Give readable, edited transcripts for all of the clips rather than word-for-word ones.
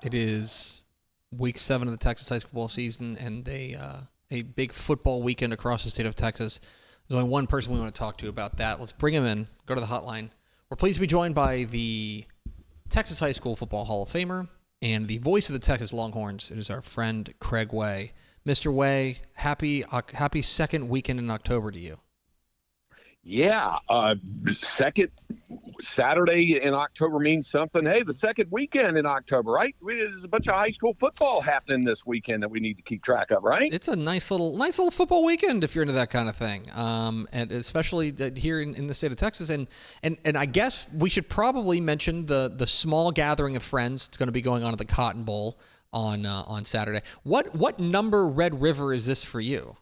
It is week 7 of the Texas high school football season, and a big football weekend across the state of Texas. There's only one person we want to talk to about that. Let's bring him in. Go to the hotline. We're pleased to be joined by the Texas High School Football Hall of Famer and the voice of the Texas Longhorns. It is our friend Craig Way. Mr. Way, happy second weekend in October to you. Yeah, second Saturday in October means something. Hey, the second weekend in October, right? There's a bunch of high school football happening this weekend that we need to keep track of, right? It's a nice little football weekend if you're into that kind of thing, and especially here in the state of Texas. And I guess we should probably mention the small gathering of friends that's going to be going on at the Cotton Bowl on Saturday. What number Red River is this for you?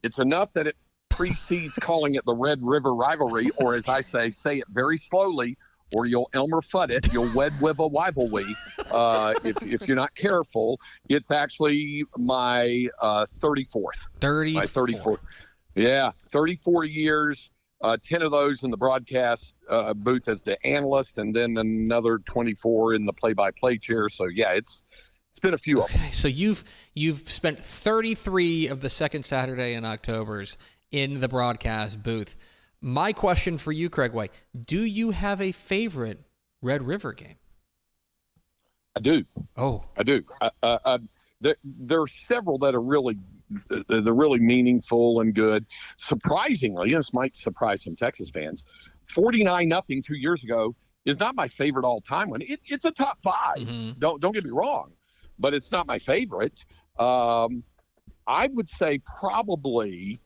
It's enough that it precedes calling it the Red River Rivalry, or as I say it very slowly, or you'll Elmer Fudd it, you'll wed with a rivalry. If you're not careful, it's actually my 34th. 34th. My 34th. Yeah, 34 years, 10 of those in the broadcast booth as the analyst, and then another 24 in the play-by-play chair. So, yeah, it's been a few of them. Okay, so you've spent 33 of the second Saturday in October's in the broadcast booth. My question for you, Craig White, do you have a favorite Red River game? I do. Oh, I do. There are several that are really meaningful and good. Surprisingly, this might surprise some Texas fans, 49-0 2 years ago is not my favorite all-time one. It's a top 5. Mm-hmm. Don't get me wrong, but it's not my favorite. I would say probably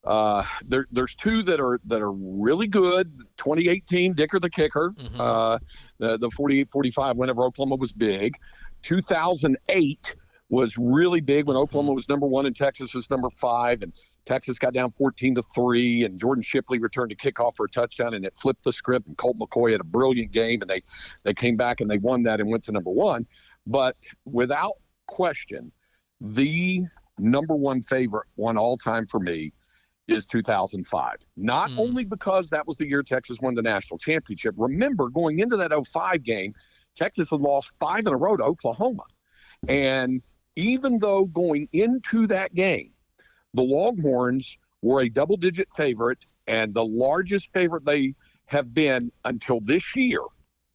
there's two that are really good. 2018, Dicker the kicker, the 48-45 win over Oklahoma was big. 2008 was really big when Oklahoma was number 1 and Texas was number 5, and Texas got down 14-3, and Jordan Shipley returned a kickoff for a touchdown, and it flipped the script, and Colt McCoy had a brilliant game, and they came back and they won that and went to number 1. But without question, the number 1 favorite one all time for me is 2005. Not only because that was the year Texas won the national championship. Remember, going into that 05 game, Texas had lost 5 in a row to Oklahoma. And even though going into that game, the Longhorns were a double-digit favorite and the largest favorite they have been until this year.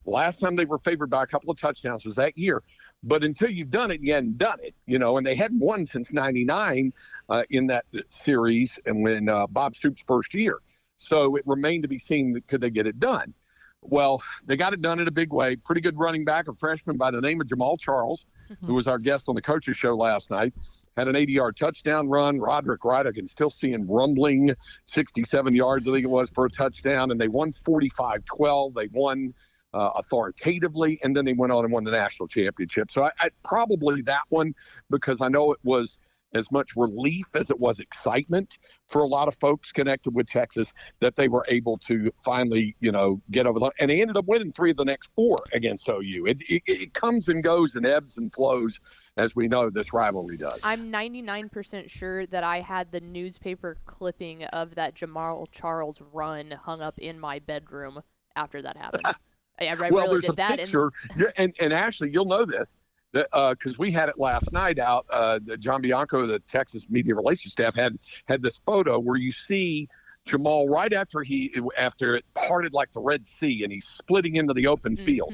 Last time they were favored by a couple of touchdowns was that year. But until you've done it, you hadn't done it, and they hadn't won since 99 in that series and when Bob Stoops' first year. So it remained to be seen, could they get it done? Well, they got it done in a big way. Pretty good running back, a freshman by the name of Jamal Charles, who was our guest on the coaches show last night, had an 80-yard touchdown run. Roderick Wright, I can still see him rumbling 67 yards, I think it was, for a touchdown. And they won 45-12. They won authoritatively, and then they went on and won the national championship. So I probably that one, because I know it was as much relief as it was excitement for a lot of folks connected with Texas that they were able to finally, get over the, and they ended up winning 3 of the next 4 against OU. It comes and goes and ebbs and flows, as we know this rivalry does. I'm 99% sure that I had the newspaper clipping of that Jamal Charles run hung up in my bedroom after that happened. I well, really there's did a that. picture, and Ashley, you'll know this, because we had it last night out. John Bianco, the Texas media relations staff, had this photo where you see Jamal right after it parted like the Red Sea, and he's splitting into the open field,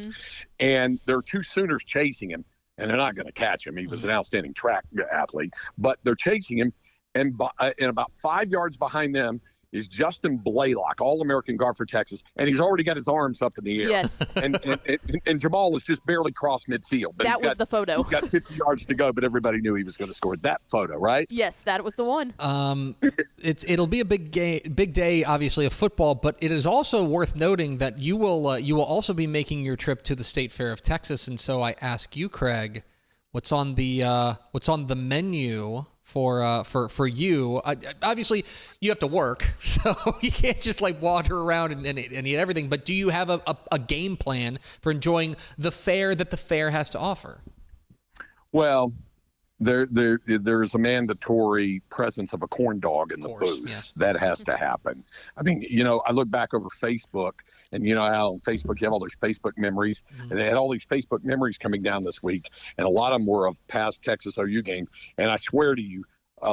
and there are 2 Sooners chasing him, and they're not going to catch him. He was an outstanding track athlete, but they're chasing him, and about 5 yards behind them is Justin Blaylock, All-American guard for Texas, and he's already got his arms up in the air. Yes. and Jamal has just barely crossed midfield. But that was the photo. He's got 50 yards to go, but everybody knew he was going to score that photo, right? Yes, that was the one. It'll be a big day, obviously, of football, but it is also worth noting that you will also be making your trip to the State Fair of Texas, and so I ask you, Craig, what's on the menu for you? Obviously, you have to work, so you can't just wander around and eat everything. But do you have a game plan for enjoying the fair that the fair has to offer? Well, There's a mandatory presence of a corn dog in the course, booth. yes. That has to happen. I mean, I look back over Facebook, and you know how on Facebook you have all those Facebook memories, and they had all these Facebook memories coming down this week, and a lot of them were of past Texas OU games. And I swear to you,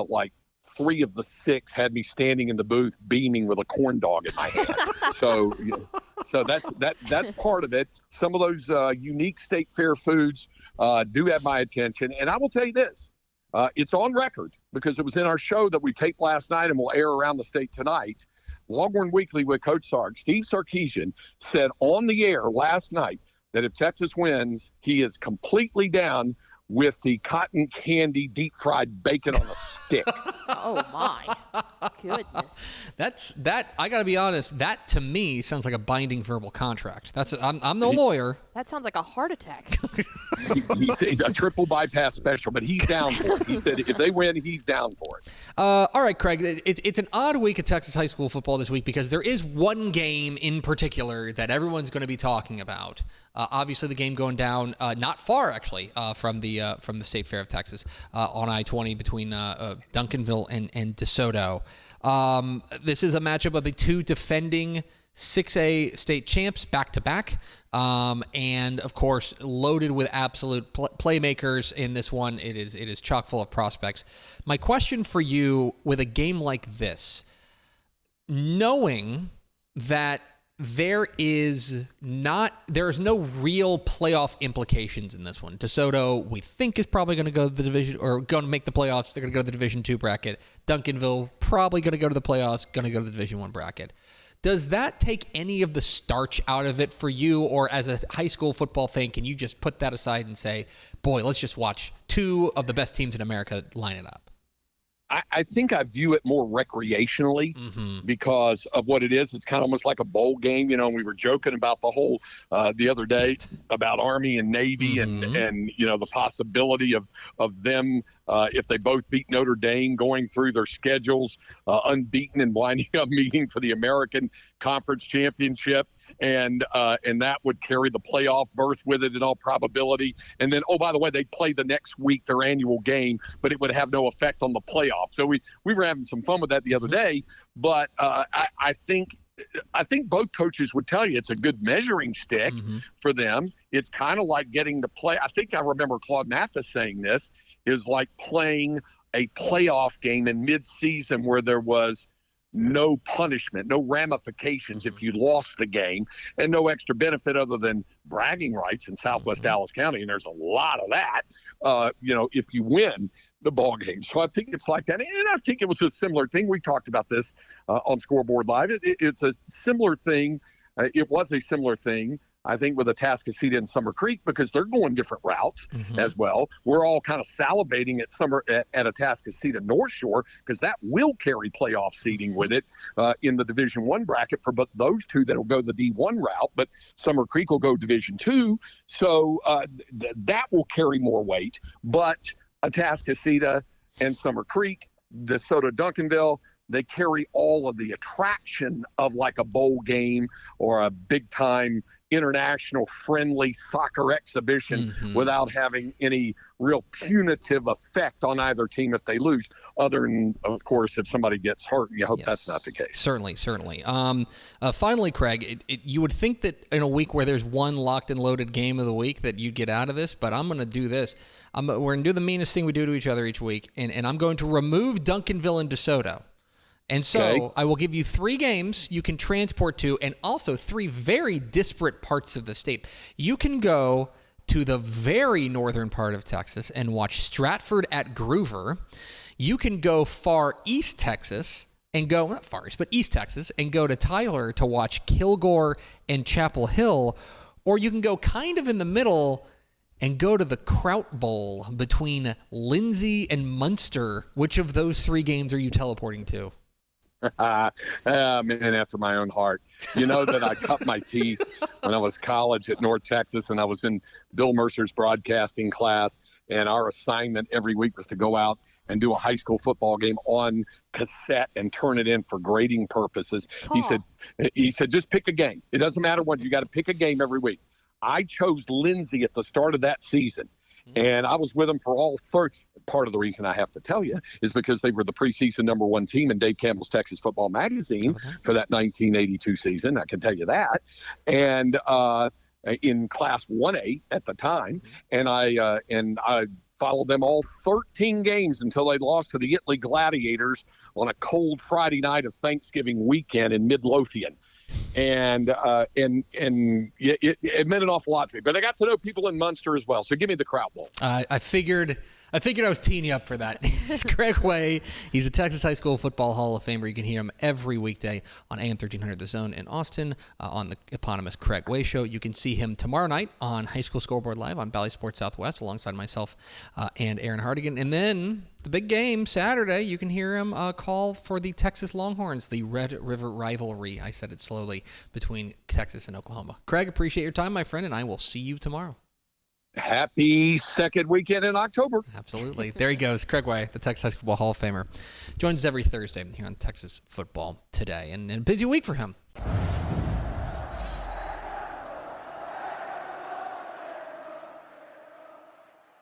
like 3 of the 6 had me standing in the booth beaming with a corn dog in my hand. so that's part of it. Some of those unique state fair foods do have my attention. And I will tell you this, it's on record because it was in our show that we taped last night and will air around the state tonight. Longhorn Weekly with Coach Sark, Steve Sarkisian, said on the air last night that if Texas wins, he is completely down with the cotton candy deep fried bacon on a stick. Oh my goodness. That I gotta be honest, that to me sounds like a binding verbal contract. I'm no lawyer. That sounds like a heart attack. He said a triple bypass special, but he's down for it. He said if they win, he's down for it. All right, Craig, it's an odd week at Texas high school football this week because there is one game in particular that everyone's going to be talking about. Obviously, the game going down not far actually from the State Fair of Texas on I-20 between Duncanville and DeSoto. This is a matchup of the 2 defending 6A state champs back-to-back, and of course loaded with absolute playmakers in this one. It is chock full of prospects. My question for you with a game like this, knowing that there is no real playoff implications in this one. DeSoto, we think, is probably going to go to the division or going to make the playoffs. They're going to go to the Division II bracket. Duncanville probably going to go to the playoffs, going to go to the Division I bracket. Does that take any of the starch out of it for you, or as a high school football fan, can you just put that aside and say, boy, let's just watch 2 of the best teams in America line it up? I think I view it more recreationally because of what it is. It's kind of almost like a bowl game. We were joking about the whole the other day about Army and Navy and the possibility of them if they both beat Notre Dame going through their schedules unbeaten and winding up meeting for the American Conference Championship. And that would carry the playoff berth with it in all probability. And then, oh, by the way, they play the next week, their annual game, but it would have no effect on the playoff. So we were having some fun with that the other day. But I think both coaches would tell you it's a good measuring stick for them. It's kind of like getting to play. I think I remember Claude Mathis saying this is like playing a playoff game in midseason where there was no punishment, no ramifications if you lost the game, and no extra benefit other than bragging rights in Southwest Dallas County. And there's a lot of that, if you win the ball game. So I think it's like that. And I think it was a similar thing. We talked about this on Scoreboard Live. It's a similar thing. It was a similar thing, I think, with Atascocita and Summer Creek, because they're going different routes as well. We're all kind of salivating at Atascocita North Shore because that will carry playoff seeding with it in the Division I bracket for those 2 that will go the D1 route, but Summer Creek will go Division II. So that will carry more weight. But Atascocita and Summer Creek, DeSoto, Duncanville, they carry all of the attraction of like a bowl game or a big-time international friendly soccer exhibition without having any real punitive effect on either team if they lose, other than, of course, if somebody gets hurt. You hope that's not the case. Certainly. Finally, Craig, you would think that in a week where there's one locked and loaded game of the week that you'd get out of this, but I'm going to do this. We're going to do the meanest thing we do to each other each week, and I'm going to remove Duncanville and DeSoto. And so I will give you 3 games you can transport to, and also 3 very disparate parts of the state. You can go to the very northern part of Texas and watch Stratford at Groover. You can go far east Texas and go, not far east, but east Texas, and go to Tyler to watch Kilgore and Chapel Hill. Or you can go kind of in the middle and go to the Kraut Bowl between Lindsay and Munster. Which of those 3 games are you teleporting to? Man after my own heart. You know that I cut my teeth when I was college at North Texas, and I was in Bill Mercer's broadcasting class, and our assignment every week was to go out and do a high school football game on cassette and turn it in for grading purposes. He said, just pick a game. It doesn't matter what, you got to pick a game every week. I chose Lindsay at the start of that season. And I was with them for all 30. Part of the reason I have to tell you is because they were the preseason #1 team in Dave Campbell's Texas Football Magazine for that 1982 season. I can tell you that. And in Class 1A at the time, and I followed them all 13 games until they lost to the Italy Gladiators on a cold Friday night of Thanksgiving weekend in Midlothian. And it meant an awful lot to me. But I got to know people in Munster as well. So give me the Crowd Bowl. I figured I was teeing you up for that. It's Craig Way. He's a Texas High School Football Hall of Famer. You can hear him every weekday on AM 1300 The Zone in Austin on the eponymous Craig Way Show. You can see him tomorrow night on High School Scoreboard Live on Bally Sports Southwest alongside myself and Aaron Hardigan. And then the big game Saturday, you can hear him call for the Texas Longhorns, the Red River rivalry. I said it slowly, between Texas and Oklahoma. Craig, appreciate your time, my friend, and I will see you tomorrow. Happy second weekend in October. Absolutely. There he goes. Craig Way, the Texas High School Hall of Famer. Joins us every Thursday here on Texas Football Today. And a busy week for him.